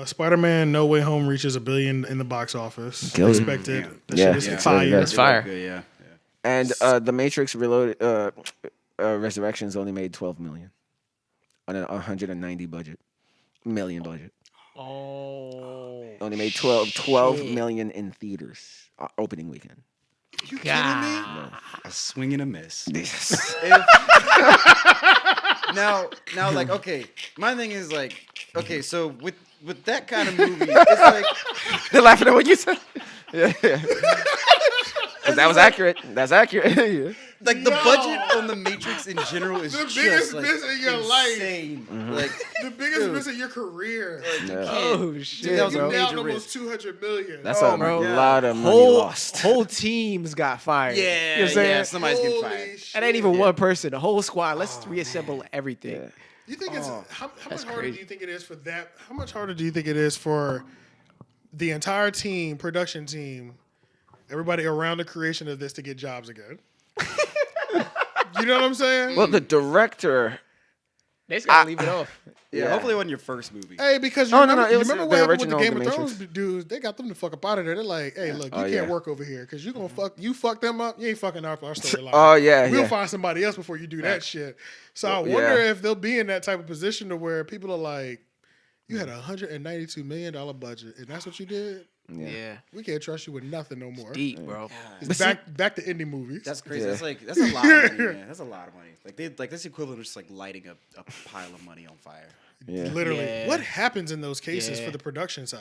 Spider-Man: No Way Home reaches $1 billion in the box office. Killed it. Expected. That Yeah. shit is Yeah. fire. That's fire. Good, yeah. And the Matrix Reloaded Resurrections only made 12 million on a 190 million budget. Oh. Only made 12 million in theaters opening weekend. You kidding me? A swing and a miss. Yes. Now, like, okay, my thing is like, okay, so with that kind of movie, it's like They're laughing at what you said. Yeah. 'Cause that was accurate. That's accurate. Yeah. like the budget on the Matrix in general is The just biggest like miss in your life. insane. Mm-hmm. Like The biggest miss in your career. Oh that shit, was a You bro. major nailed almost risk. 200 million. That's Oh a my God. lot of money Whole lost. whole teams got fired. yeah, You know what I'm saying? yeah, somebody's getting Holy fired. shit. It ain't even one person. The whole squad. Let's reassemble everything. Yeah. You think it's how much That's harder crazy. do you think it is for that? How much harder do you think it is for the entire team, production team, everybody around the creation of this to get jobs again? You know what I'm saying? Well, the director. They just gotta leave it off. Yeah, Yeah. hopefully it wasn't your first movie. Hey, because you Oh, no, remember, no, it you was remember the what happened with the original Game The of Thrones Matrix. dudes? They got them the fuck up out of there. They're like, hey, look, you Oh, can't yeah. work over here because you gonna fuck them up. You ain't fucking our storyline. Oh, yeah, we'll yeah. find somebody else before you do that shit. So I Yeah. wonder if they'll be in that type of position to where people are like, you had $192 million budget and that's what you did. Yeah. We can't trust you with nothing no more. Deep, bro. It's back to indie movies. That's crazy. Yeah. That's a lot of money, man. That's a lot of money. Like that's the equivalent of just like lighting a pile of money on fire. Yeah. Literally. Yeah. What happens in those cases Yeah. for the production side?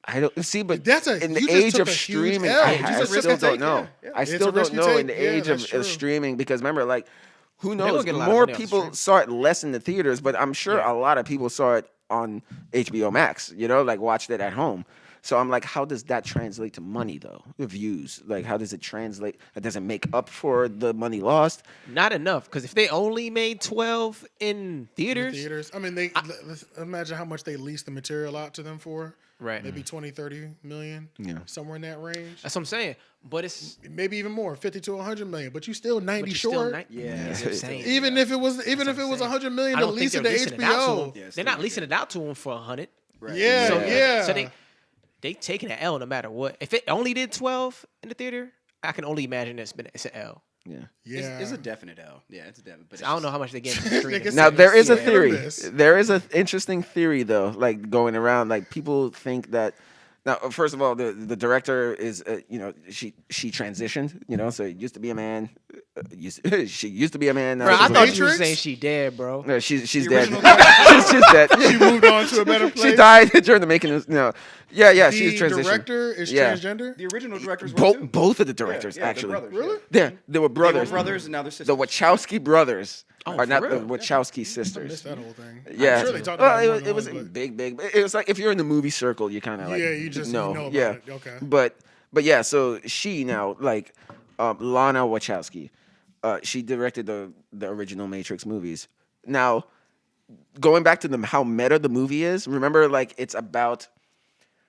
I don't see, but That's a- in you the just age took of a huge streaming, L. I, You I just still risk don't take, know. yeah. I It's still a risk don't you know take. in the Yeah, age that's true. of streaming because remember, like, who gonna knows? get a lot of More money off people streaming. saw it less in the theaters, but I'm sure a lot of people saw it on HBO Max. You know, like watched it at home. So I'm like, how does that translate to money though? The views, like, how does it translate? It doesn't make up for the money lost. Not enough. Because if they only made 12 in theaters, Theaters. I mean, let's imagine how much they leased the material out to them for. Right. Maybe 20, 30 million. Yeah. Somewhere in that range. that's what I'm saying. But it's Maybe even more, 50 to 100 million. But you still 90 but you're short. still that's what I'm saying. Even if it was 100 million I to don't think lease it they're to leasing it out to HBO. them. Yeah, They're still not not leasing it out to them for 100. Right. Yeah, So, yeah. So they taking an L no matter what. If it only did 12 in the theater, I can only imagine it's an L. Yeah. Yeah. It's a definite L. Yeah, it's a definite. But I don't know how much they get from streaming. Niggas Now say there is a it's theory. miss. There is an interesting theory though, like going around. Like people think that. Now, first of all, the director is, she transitioned, so it used to be a man. She used to be a man. Now Bro, I she's a thought woman. you were Matrix? saying she dead, bro. No, she's The dead. original director- She's dead. She moved on to a better place. She died during the making of yeah. The She's transitioned. director is Yeah. transgender. The original directors were too. Both of the directors Yeah, they're actually. brothers, Really? Yeah, they were They brothers. were brothers and now they're sisters. The Wachowski brothers Oh, are not for the real? Wachowski I missed sisters. that whole thing. Yeah, I'm sure they talked well, about it more it than was once, but- big. It was like if you're in the movie circle, you kind of like Yeah, you just know. know about yeah. it. Okay. But yeah, so she now like Lana Wachowski, she directed the original Matrix movies. Now, going back to how meta the movie is, remember like it's about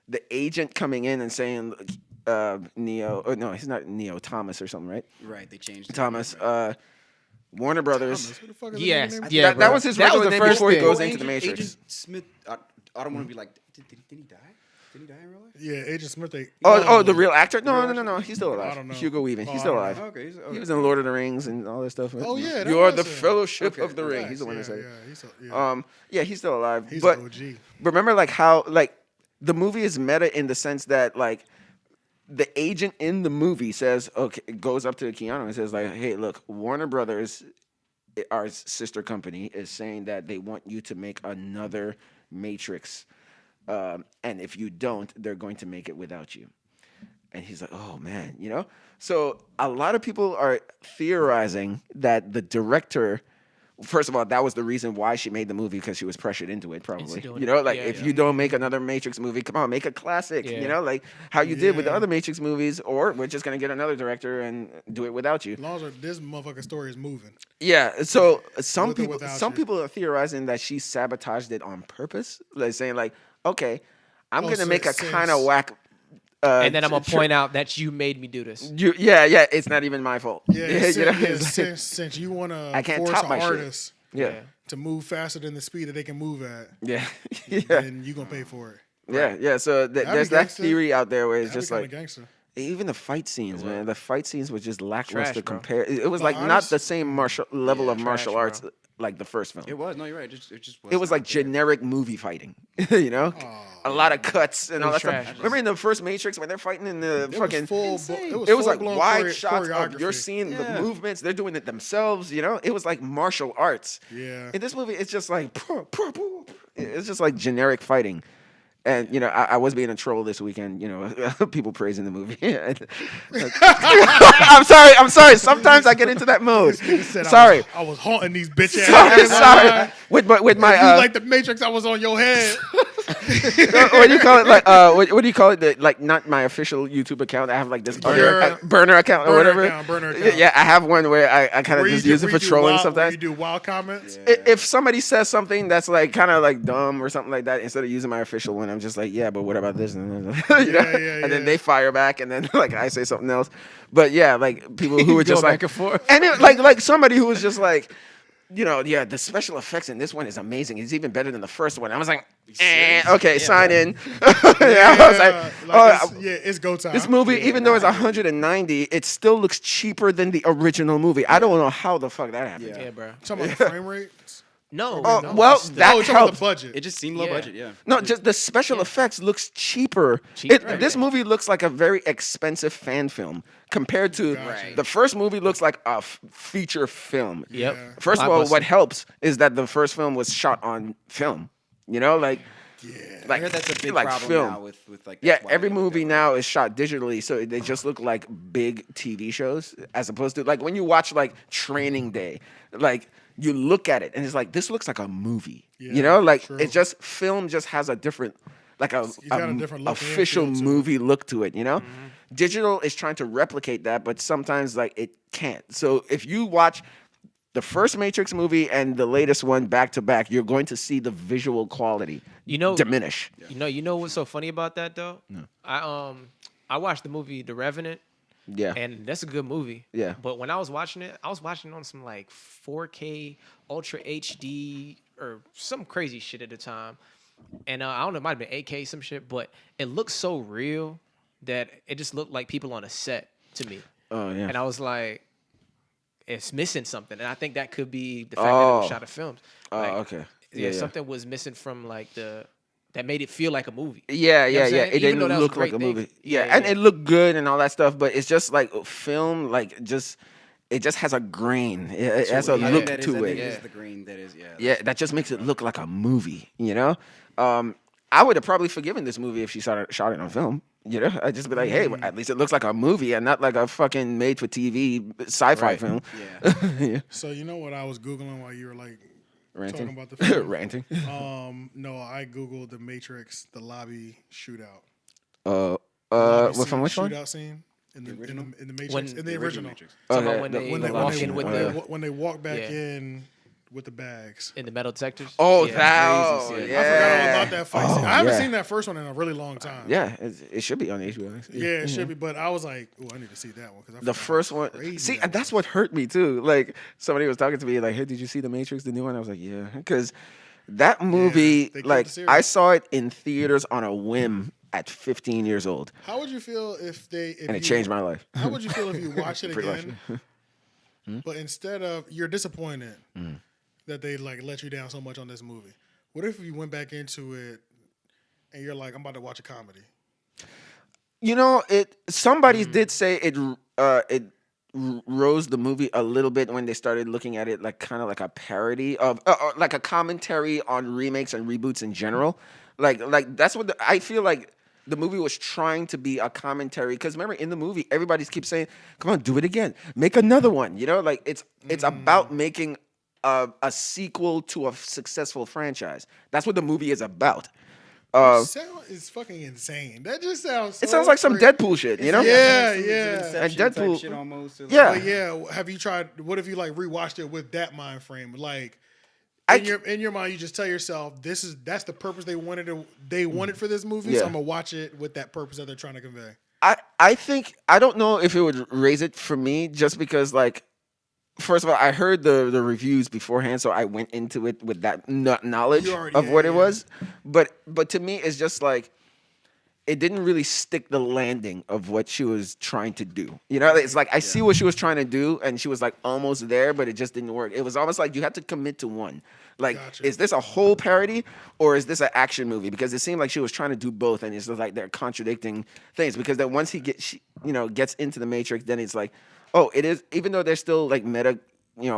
the agent coming in and saying Neo. Oh, no, he's not Neo. Thomas or something, right? Right, they changed it. Thomas. Right. Warner Brothers. Thomas, who the fuck is Yes, his name? yeah, that bro. was his That was regular the name first before he thing. goes Well, into the Matrix. Agent Smith. I don't want to be like, did he die? Did he die in real life? Yeah, Agent Smith. Oh, the real actor? No. He's still alive. I don't know. Hugo Weaving. Oh, He's I still don't alive. know. Okay, He was in Lord of the Rings and all that stuff. Oh, yeah, that You are was the him. Fellowship Okay, of the Ring. Facts, He's the one yeah, that said it. yeah, Yeah, he's still alive. he's but an OG. remember, like how like the movie is meta in the sense that like the agent in the movie says, okay, goes up to Keanu and says like, hey, look, Warner Brothers, our sister company, is saying that they want you to make another Matrix, and if you don't, they're going to make it without you. And he's like, oh man, So a lot of people are theorizing that the director, first of all, that was the reason why she made the movie because she was pressured into it, probably. doing If you don't make another Matrix movie, come on, make a classic. Yeah. Like how you did with the Yeah. other Matrix movies, or we're just gonna get another director and do it without you. As long as this motherfucking story is moving. Yeah. So some With or people, without some you. people are theorizing that she sabotaged it on purpose, like saying like, okay, I'm gonna make a kind of since- whack. And then I'm gonna point out that you made me do this. Yeah, it's not even my fault. Yeah, you know? since you want to I can't force top an my shit. artist Yeah. to move faster than the speed that they can move at, Yeah. Yeah. then you gonna pay for it. Yeah. Yeah. So there's be that gangster. theory out there where it's That'd just be kind like of gangster. even the fight scenes, man. The fight scenes were just lackluster Trash, bro. compared. It was No, like not honest- the same level of martial trash, arts bro. like the first film. It was. No, you're right. It just was. It was not like there. generic movie fighting, you know, a lot of cuts and all that was stuff. trash. Remember in the first Matrix when they're fighting in the It fucking. was It was like full-blown wide shots of you're choreography. seeing the Yeah. movements. They're doing it themselves, you know. It was like martial arts. Yeah. In this movie, it's just like it's just like generic fighting. And you know, I was being a troll this weekend. You know, people praising the movie. I'm sorry. Sometimes I get into that mode. Said Sorry. I was haunting these bitch ass. Sorry, niggas sorry. online. With my You like the Matrix? I was on your head. what do you call it? Like what do you call it? Like not my official YouTube account. I have like this other burner account or whatever. Burner account. Yeah, I have one where I kind of Where you just do- use it where for you do trolling wild- where sometimes. You do wild comments. If somebody says something that's like kind of like dumb or something like that, instead of using my official one, I'm just like, yeah, but what about this? You know? And then they fire back, and then like I say something else. But yeah, like people who were just Go like back and forth. and it, like somebody who was just like, you know, yeah, the special effects in this one is amazing. It's even better than the first one. I was like, okay, sign in. I was like, It's go time. this movie, even though it's 190, it still looks cheaper than the original movie. I don't know how the fuck that happened. Yeah, bro. Talking about the frame rates. No. Oh, no. well, You're that talking about the helps. budget. It just seemed low Yeah. budget. Yeah. No, just the special effects looks cheaper. Cheaper, This movie looks like a very expensive fan film compared to Right. the first movie looks like a feature film. Yep. Yeah. First of all, Blockbuster. what helps is that the first film was shot on film. You know, like I heard that's a big like problem film. now with like. Yeah, that's why every they do movie that. now is shot digitally, so they just look like big TV shows as opposed to like when you watch like Training Day, like you look at it and it's like this looks like a movie. Yeah, you know, like true. it just film just has a different like got a different look and official feel to it. movie look to it, you know? Digital is trying to replicate that, but sometimes like it can't. So if you watch the first Matrix movie and the latest one back to back, you're going to see the visual quality diminish. You know what's so funny about that though? I watched the movie The Revenant, Yeah. and that's a good movie. Yeah. But when I was watching it on some like 4K Ultra HD or some crazy shit at the time, and I don't know, it might have been 8K some shit, but it looked so real that it just looked like people on a set to me. Oh yeah. And I was like, it's missing something, and I think that could be the fact that it was shot of films. Oh, Like, okay. Yeah, something was missing from like that made it feel like a movie. Yeah, You know what I'm saying? It Even though didn't that was a look like great a thing. movie. Yeah, Yeah, and yeah. it looked good and all that stuff, but it's just like film, like just it just has a grain. It has a Yeah. look That is- to I think it. is the green. That is. Yeah. Yeah, that just makes it look like a movie. You know, I would have probably forgiven this movie if she shot it on film. You know, I'd just be like, hey, at least it looks like a movie and not like a fucking made-for-TV sci-fi Right. film. Yeah. So you know what I was googling while you were like Ranting, talking about the film? ranting. No, I googled the Matrix, the lobby shootout. What from which one? Shootout scene in the Matrix, When- in the original. Matrix. Talking Okay, about when they When they, walk when, in they, with when, the they, when they walk back Yeah. in with the bags. in the metal detectors. Oh, Yeah. that. Crazy shit. Yeah. I forgot all about that fight scene. I haven't yeah. seen that first one in a really long time. Yeah, it should be on HBO. Actually. Yeah, it should be, but I was like, oh, I need to see that one because The first one. See, and that's what hurt me too. Like somebody was talking to me, like, "Hey, did you see the Matrix, the new one?" I was like, "Yeah," because that movie, they killed like, the series. I saw it in theaters on a whim at 15 years old, How would you feel if and it changed my life. How would you feel if you watch it Pretty much. again, but instead of you're disappointed that they like let you down so much on this movie? What if you went back into it and you're like, I'm about to watch a comedy? You know, somebody did say it rose the movie a little bit when they started looking at it like kind of like a parody of like a commentary on remakes and reboots in general. Like that's what I feel like the movie was trying to be a commentary, because remember in the movie everybody keeps saying, "Come on, do it again, make another one." You know, like it's about making a sequel to a successful franchise. That's what the movie is about. Sound is fucking insane. That just sounds. It sounds like some Deadpool shit, you know? Yeah, It's yeah. an Inception And type Deadpool- shit almost. Like, Yeah. But yeah, have you tried? What if you like rewatched it with that mind frame? Like in your mind, you just tell yourself, that's the purpose they wanted for this movie. Yeah. So I'm gonna watch it with that purpose that they're trying to convey. I think I don't know if it would raise it for me, just because like first of all, I heard the reviews beforehand, so I went into it with that knowledge You already- of yeah, what it yeah. was. But to me, it's just like it didn't really stick the landing of what she was trying to do. You know, it's like I see what she was trying to do, and she was like almost there, but it just didn't work. It was almost like you had to commit to one. Like, Gotcha. is this a whole parody or is this an action movie? Because it seemed like she was trying to do both, and it's just like they're contradicting things. Because then once gets into the Matrix, then it's like, oh, it is. Even though there's still like meta,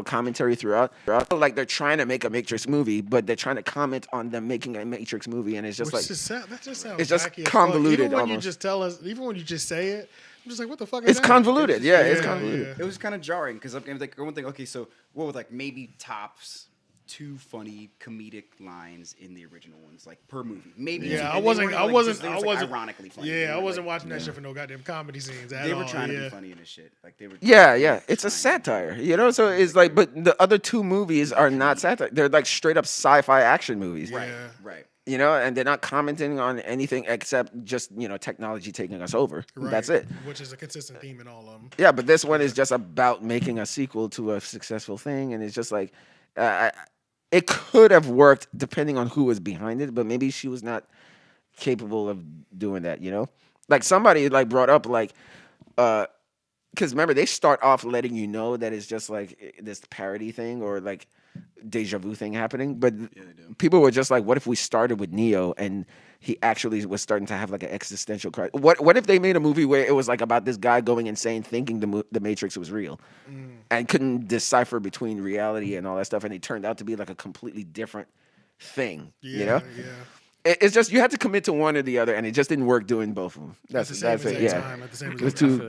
commentary throughout, like they're trying to make a Matrix movie, but they're trying to comment on them making a Matrix movie, and it's just Which like that just sounds it's just wacky as fuck. convoluted Even when you almost. just tell us, even when you just say it, I'm just like, what the fuck is it's that? convoluted. Yeah, it's yeah, convoluted. yeah. It was kind of jarring because I'm like, one thing. Okay, so what was like maybe tops 2 funny comedic lines in the original ones, like per movie, maybe. Yeah, two, I and they wasn't. weren't, I like, wasn't. just- they I was, like, wasn't. ironically funny. Yeah, They I were, wasn't like, watching that shit for no goddamn comedy scenes at They all. were trying to yeah. be funny in this shit. Like they were. Yeah, they yeah. were It's a trying. satire, So it's like, but the other 2 movies are not satire. They're like straight up sci-fi action movies. Right. Yeah. Right. And they're not commenting on anything except just, technology taking us over. Right. That's it. Which is a consistent theme in all of them. Yeah, but this one is just about making a sequel to a successful thing, and it's just like, it could have worked depending on who was behind it, but maybe she was not capable of doing that. Like somebody like brought up like, because remember they start off letting you know that it's just like this parody thing or like deja vu thing happening, but people were just like, what if we started with Neo and he actually was starting to have like an existential crisis? What if they made a movie where it was like about this guy going insane thinking the Matrix was real and couldn't decipher between reality and all that stuff, and it turned out to be like a completely different thing. Yeah. Yeah. It's just you had to commit to one or the other, and it just didn't work doing both of them. At the same That's it. exact Yeah, time. At the same it was exact time. too